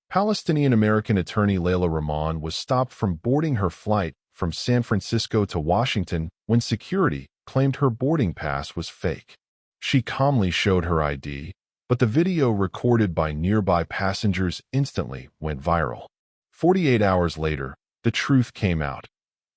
Palestinian-American attorney Layla Rahman was stopped from boarding her flight from San Francisco to Washington when security claimed her boarding pass was fake. She calmly showed her ID, but the video recorded by nearby passengers instantly went viral. 48 hours later, the truth came out,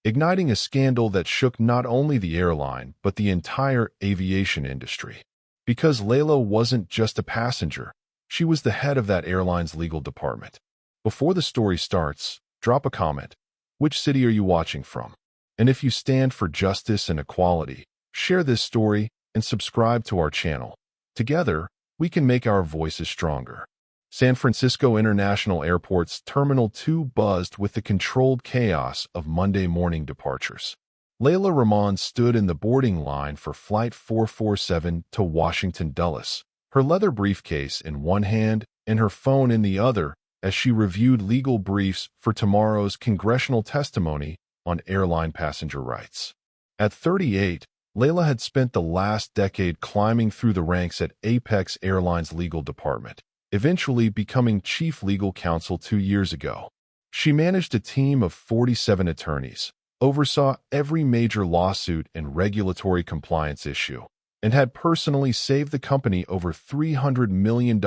igniting a scandal that shook not only the airline but the entire aviation industry. Because Layla wasn't just a passenger, she was the head of that airline's legal department. Before the story starts, drop a comment. Which city are you watching from? And if you stand for justice and equality, share this story and subscribe to our channel. Together, we can make our voices stronger. San Francisco International Airport's Terminal 2 buzzed with the controlled chaos of Monday morning departures. Layla Rahman stood in the boarding line for Flight 447 to Washington Dulles, her leather briefcase in one hand and her phone in the other, as she reviewed legal briefs for tomorrow's congressional testimony on airline passenger rights. At 38, Layla had spent the last decade climbing through the ranks at Apex Airlines' legal department, eventually becoming chief legal counsel 2 years ago. She managed a team of 47 attorneys, oversaw every major lawsuit and regulatory compliance issue, and had personally saved the company over $300 million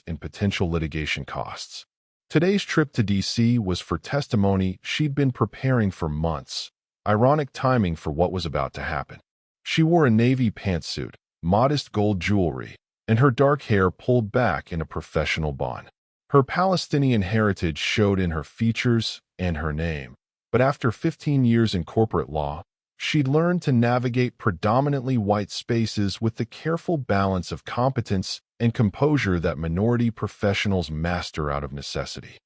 in potential litigation costs. Today's trip to D.C. was for testimony she'd been preparing for months. Ironic timing for what was about to happen. She wore a navy pantsuit, modest gold jewelry, and her dark hair pulled back in a professional bun. Her Palestinian heritage showed in her features and her name. But after 15 years in corporate law, she'd learned to navigate predominantly white spaces with the careful balance of competence and composure that minority professionals master out of necessity.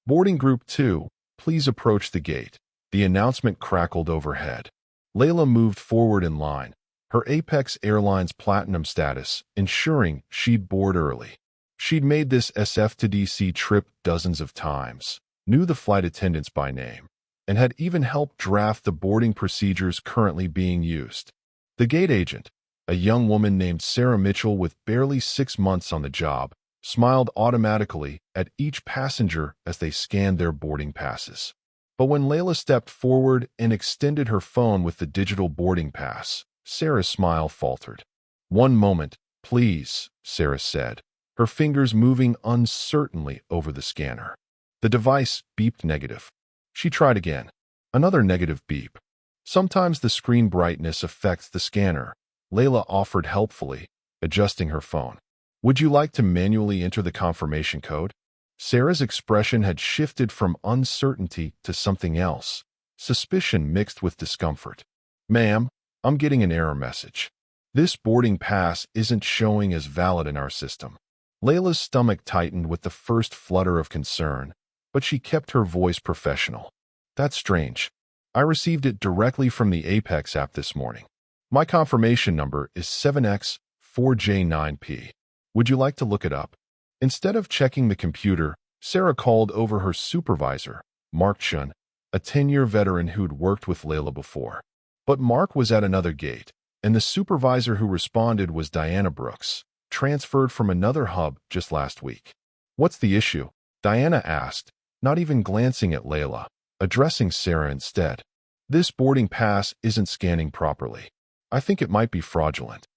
Boarding Group 2, please approach the gate. The announcement crackled overhead. Layla moved forward in line, her Apex Airlines Platinum status ensuring she'd board early. She'd made this SF to DC trip dozens of times, knew the flight attendants by name, and had even helped draft the boarding procedures currently being used. The gate agent, a young woman named Sarah Mitchell with barely 6 months on the job, smiled automatically at each passenger as they scanned their boarding passes. But when Layla stepped forward and extended her phone with the digital boarding pass, Sarah's smile faltered. "One moment, please," Sarah said, her fingers moving uncertainly over the scanner. The device beeped negative. She tried again. Another negative beep. Sometimes the screen brightness affects the scanner. Layla offered helpfully, adjusting her phone. "Would you like to manually enter the confirmation code?" Sarah's expression had shifted from uncertainty to something else, suspicion mixed with discomfort. "Ma'am, I'm getting an error message. This boarding pass isn't showing as valid in our system." Layla's stomach tightened with the first flutter of concern, but she kept her voice professional. "That's strange. I received it directly from the Apex app this morning. My confirmation number is 7X4J9P. Would you like to look it up?" Instead of checking the computer, Sarah called over her supervisor, Mark Chun, a 10-year veteran who'd worked with Layla before. But Mark was at another gate, and the supervisor who responded was Diana Brooks, transferred from another hub just last week. "What's the issue?" Diana asked, not even glancing at Layla, addressing Sarah instead. "This boarding pass isn't scanning properly. I think it might be fraudulent."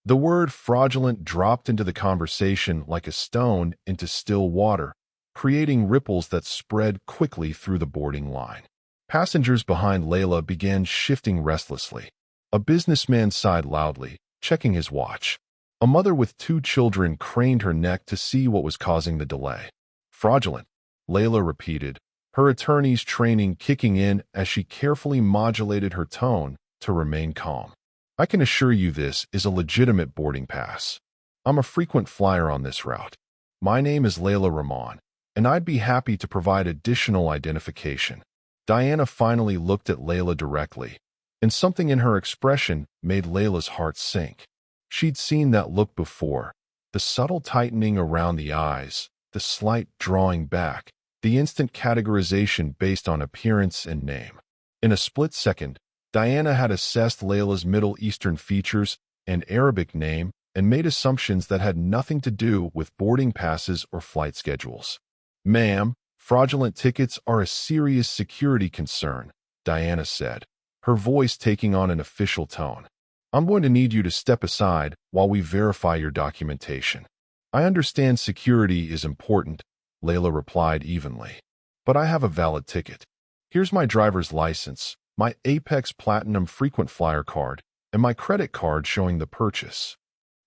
The word fraudulent dropped into the conversation like a stone into still water, creating ripples that spread quickly through the boarding line. Passengers behind Layla began shifting restlessly. A businessman sighed loudly, checking his watch. A mother with 2 children craned her neck to see what was causing the delay. "Fraudulent," Layla repeated, her attorney's training kicking in as she carefully modulated her tone to remain calm. "I can assure you this is a legitimate boarding pass. I'm a frequent flyer on this route. My name is Layla Rahman, and I'd be happy to provide additional identification." Diana finally looked at Layla directly, and something in her expression made Layla's heart sink. She'd seen that look before, the subtle tightening around the eyes, the slight drawing back, the instant categorization based on appearance and name. In a split second, Diana had assessed Layla's Middle Eastern features and Arabic name and made assumptions that had nothing to do with boarding passes or flight schedules. Ma'am, fraudulent tickets are a serious security concern, Diana said, her voice taking on an official tone. I'm going to need you to step aside while we verify your documentation. I understand security is important, Layla replied evenly. But I have a valid ticket. Here's my driver's license, my Apex Platinum frequent flyer card, and my credit card showing the purchase.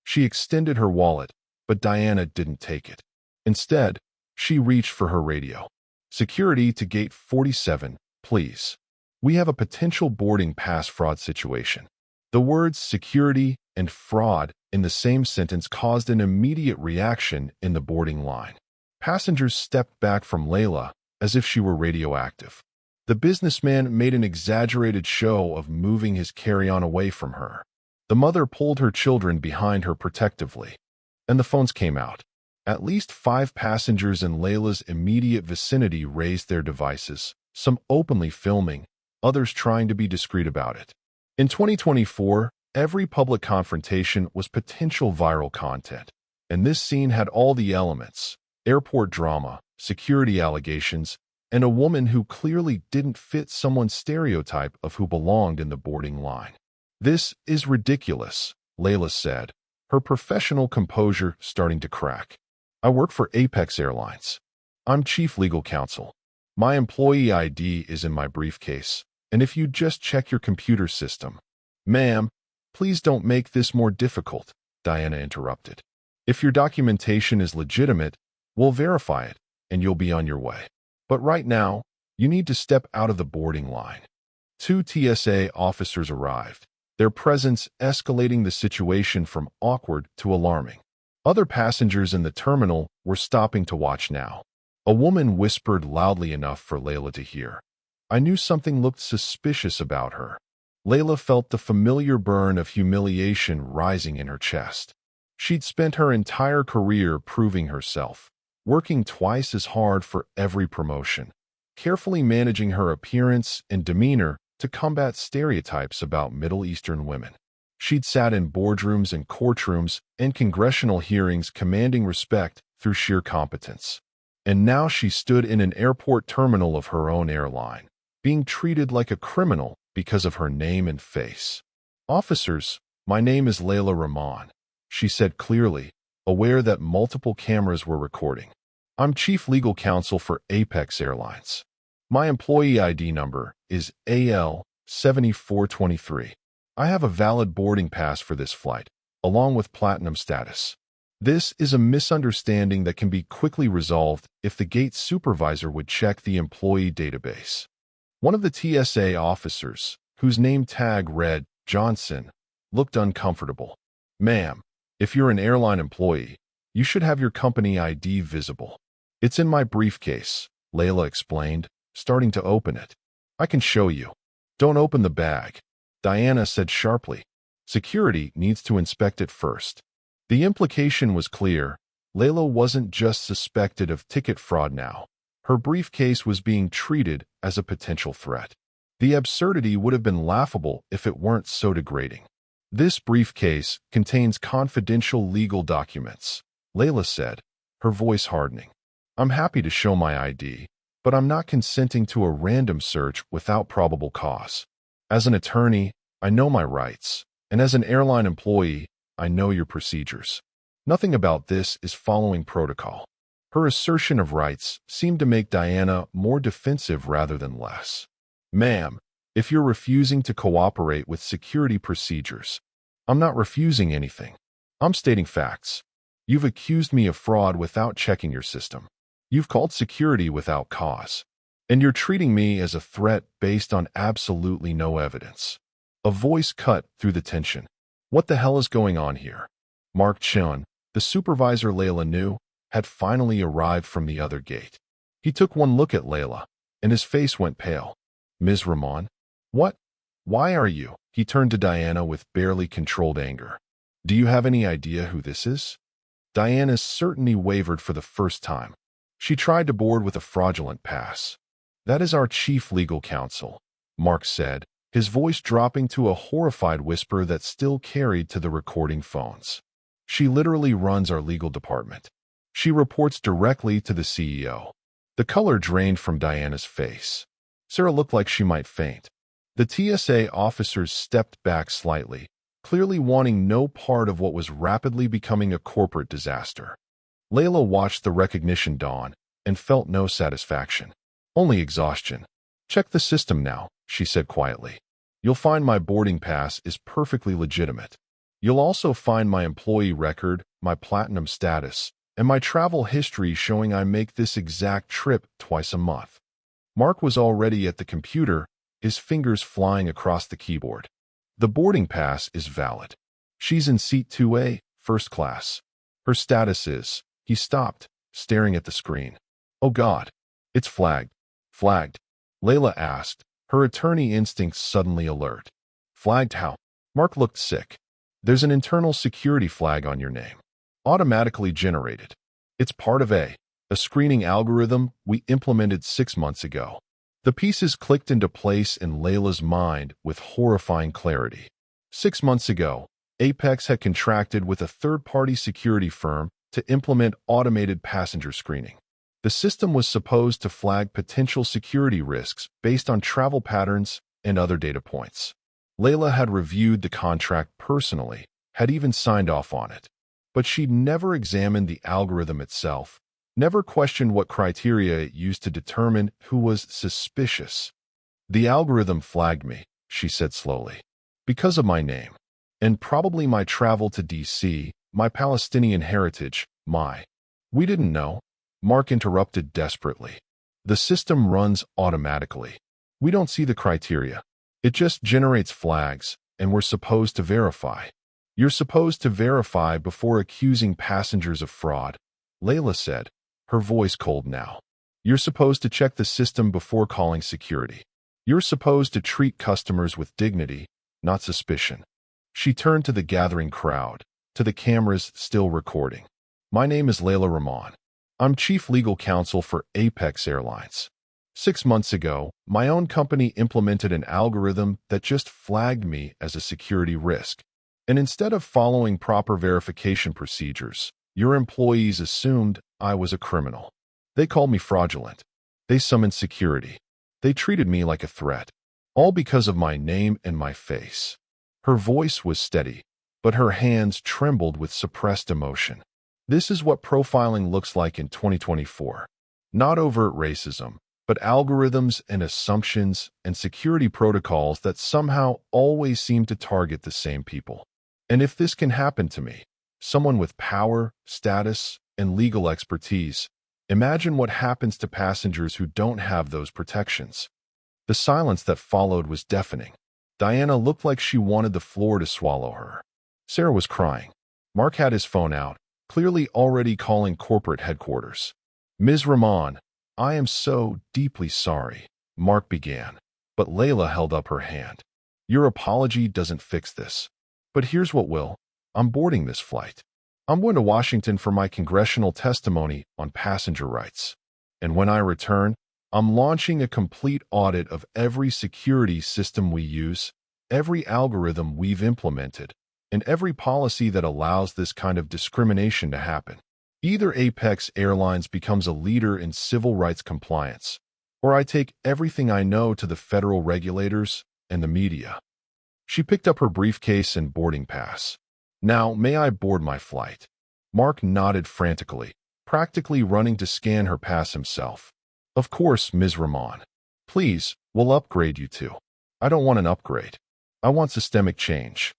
She extended her wallet, but Diana didn't take it. Instead, she reached for her radio. Security to gate 47, please. We have a potential boarding pass fraud situation. The words security and fraud in the same sentence caused an immediate reaction in the boarding line. Passengers stepped back from Layla as if she were radioactive. The businessman made an exaggerated show of moving his carry-on away from her. The mother pulled her children behind her protectively, and the phones came out. At least 5 passengers in Layla's immediate vicinity raised their devices, some openly filming, others trying to be discreet about it. In 2024, every public confrontation was potential viral content, and this scene had all the elements: airport drama, security allegations, and a woman who clearly didn't fit someone's stereotype of who belonged in the boarding line. This is ridiculous, Layla said, her professional composure starting to crack. I work for Apex Airlines. I'm chief legal counsel. My employee ID is in my briefcase, and if you just check your computer system. Ma'am, please don't make this more difficult, Diana interrupted. If your documentation is legitimate, we'll verify it, and you'll be on your way. But right now, you need to step out of the boarding line. 2 TSA officers arrived, their presence escalating the situation from awkward to alarming. Other passengers in the terminal were stopping to watch now. A woman whispered loudly enough for Layla to hear. I knew something looked suspicious about her. Layla felt the familiar burn of humiliation rising in her chest. She'd spent her entire career proving herself, working twice as hard for every promotion, carefully managing her appearance and demeanor to combat stereotypes about Middle Eastern women. She'd sat in boardrooms and courtrooms and congressional hearings commanding respect through sheer competence. And now she stood in an airport terminal of her own airline, being treated like a criminal because of her name and face. Officers, my name is Layla Rahman, she said clearly, aware that multiple cameras were recording. I'm chief legal counsel for Apex Airlines. My employee ID number is AL7423. I have a valid boarding pass for this flight, along with platinum status. This is a misunderstanding that can be quickly resolved if the gate supervisor would check the employee database. One of the TSA officers, whose name tag read Johnson, looked uncomfortable. Ma'am, if you're an airline employee, you should have your company ID visible. It's in my briefcase, Layla explained, starting to open it. I can show you. Don't open the bag, Diana said sharply. Security needs to inspect it first. The implication was clear. Layla wasn't just suspected of ticket fraud now. Her briefcase was being treated as a potential threat. The absurdity would have been laughable if it weren't so degrading. This briefcase contains confidential legal documents, Layla said, her voice hardening. I'm happy to show my ID, but I'm not consenting to a random search without probable cause. As an attorney, I know my rights, and as an airline employee, I know your procedures. Nothing about this is following protocol. Her assertion of rights seemed to make Diana more defensive rather than less. Ma'am, if you're refusing to cooperate with security procedures, I'm not refusing anything. I'm stating facts. You've accused me of fraud without checking your system. You've called security without cause. And you're treating me as a threat based on absolutely no evidence. A voice cut through the tension. What the hell is going on here? Mark Chun, the supervisor Layla knew, had finally arrived from the other gate. He took one look at Layla, and his face went pale. Ms. Rahman? What? Why are you? He turned to Diana with barely controlled anger. Do you have any idea who this is? Diana's certainty wavered for the first time. She tried to board with a fraudulent pass. That is our chief legal counsel, Mark said, his voice dropping to a horrified whisper that still carried to the recording phones. She literally runs our legal department. She reports directly to the CEO. The color drained from Diana's face. Sarah looked like she might faint. The TSA officers stepped back slightly, clearly wanting no part of what was rapidly becoming a corporate disaster. Layla watched the recognition dawn and felt no satisfaction, only exhaustion. "Check the system now," she said quietly. "You'll find my boarding pass is perfectly legitimate. You'll also find my employee record, my platinum status, and my travel history showing I make this exact trip twice a month." Mark was already at the computer, his fingers flying across the keyboard. "The boarding pass is valid. She's in seat 2A, first class. Her status is..." He stopped, staring at the screen. "Oh God, it's flagged." "Flagged?" Layla asked, her attorney instincts suddenly alert. "Flagged how?" Mark looked sick. "There's an internal security flag on your name. Automatically generated. It's part of a screening algorithm we implemented 6 months ago." The pieces clicked into place in Layla's mind with horrifying clarity. 6 months ago, Apex had contracted with a third-party security firm to implement automated passenger screening. The system was supposed to flag potential security risks based on travel patterns and other data points. Layla had reviewed the contract personally, had even signed off on it. But she'd never examined the algorithm itself, never questioned what criteria it used to determine who was suspicious. "The algorithm flagged me," she said slowly, "because of my name. And probably my travel to DC, my Palestinian heritage, my..." "We didn't know," Mark interrupted desperately. "The system runs automatically. We don't see the criteria. It just generates flags, and we're supposed to verify." "You're supposed to verify before accusing passengers of fraud," Layla said, her voice cold now. "You're supposed to check the system before calling security. You're supposed to treat customers with dignity, not suspicion." She turned to the gathering crowd, to the cameras still recording. "My name is Layla Rahman. I'm Chief Legal Counsel for Apex Airlines. 6 months ago, my own company implemented an algorithm that just flagged me as a security risk. And instead of following proper verification procedures, your employees assumed I was a criminal. They called me fraudulent. They summoned security. They treated me like a threat. All because of my name and my face." Her voice was steady, but her hands trembled with suppressed emotion. This is what profiling looks like in 2024. Not overt racism, but algorithms and assumptions and security protocols that somehow always seem to target the same people. And if this can happen to me, someone with power, status, and legal expertise, imagine what happens to passengers who don't have those protections. The silence that followed was deafening. Diana looked like she wanted the floor to swallow her. Sarah was crying. Mark had his phone out, clearly already calling corporate headquarters. "Ms. Rahman, I am so deeply sorry," Mark began, but Layla held up her hand. "Your apology doesn't fix this. But here's what will. I'm boarding this flight. I'm going to Washington for my congressional testimony on passenger rights. And when I return, I'm launching a complete audit of every security system we use, every algorithm we've implemented, and every policy that allows this kind of discrimination to happen. Either Apex Airlines becomes a leader in civil rights compliance, or I take everything I know to the federal regulators and the media." She picked up her briefcase and boarding pass. "Now, may I board my flight?" Mark nodded frantically, practically running to scan her pass himself. "Of course, Ms. Rahman. Please, we'll upgrade you too." "I don't want an upgrade. I want systemic change."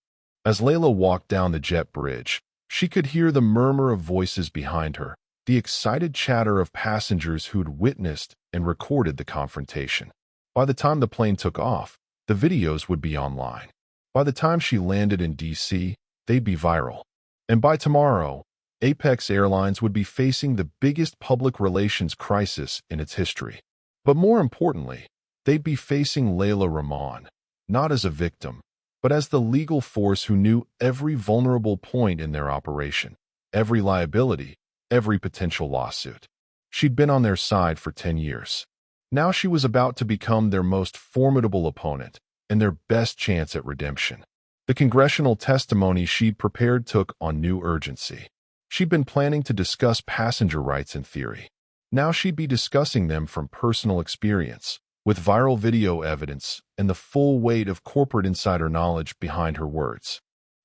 As Layla walked down the jet bridge, she could hear the murmur of voices behind her, the excited chatter of passengers who'd witnessed and recorded the confrontation. By the time the plane took off, the videos would be online. By the time she landed in DC, they'd be viral. And by tomorrow, Apex Airlines would be facing the biggest public relations crisis in its history. But more importantly, they'd be facing Layla Rahman, not as a victim, but as the legal force who knew every vulnerable point in their operation, every liability, every potential lawsuit. She'd been on their side for 10 years. Now she was about to become their most formidable opponent and their best chance at redemption. The congressional testimony she'd prepared took on new urgency. She'd been planning to discuss passenger rights in theory, Now she'd be discussing them from personal experience, with viral video evidence and the full weight of corporate insider knowledge behind her words.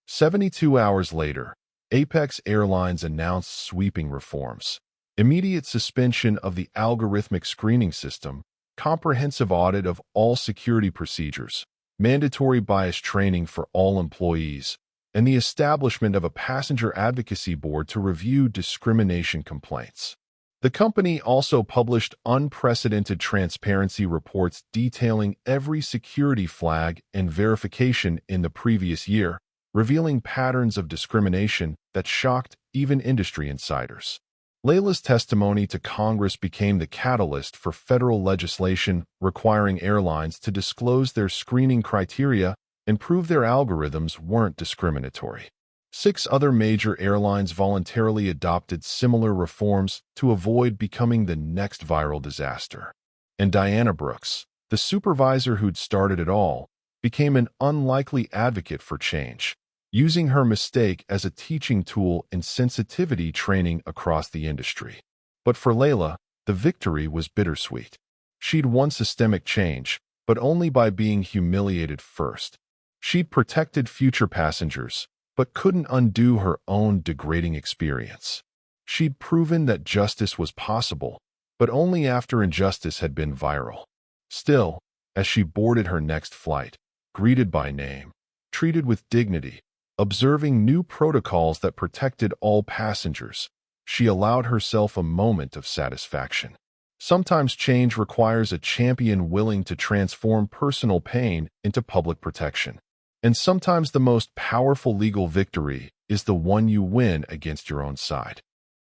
72 hours later, Apex Airlines announced sweeping reforms. Immediate suspension of the algorithmic screening system, comprehensive audit of all security procedures, mandatory bias training for all employees, and the establishment of a passenger advocacy board to review discrimination complaints. The company also published unprecedented transparency reports detailing every security flag and verification in the previous year, revealing patterns of discrimination that shocked even industry insiders. Layla's testimony to Congress became the catalyst for federal legislation requiring airlines to disclose their screening criteria and prove their algorithms weren't discriminatory. 6 other major airlines voluntarily adopted similar reforms to avoid becoming the next viral disaster. And Diana Brooks, the supervisor who'd started it all, became an unlikely advocate for change, using her mistake as a teaching tool in sensitivity training across the industry. But for Layla, the victory was bittersweet. She'd won systemic change, but only by being humiliated first. She'd protected future passengers, but couldn't undo her own degrading experience. She'd proven that justice was possible, but only after injustice had been viral. Still, as she boarded her next flight, greeted by name, treated with dignity, observing new protocols that protected all passengers, she allowed herself a moment of satisfaction. Sometimes change requires a champion willing to transform personal pain into public protection. And sometimes the most powerful legal victory is the one you win against your own side.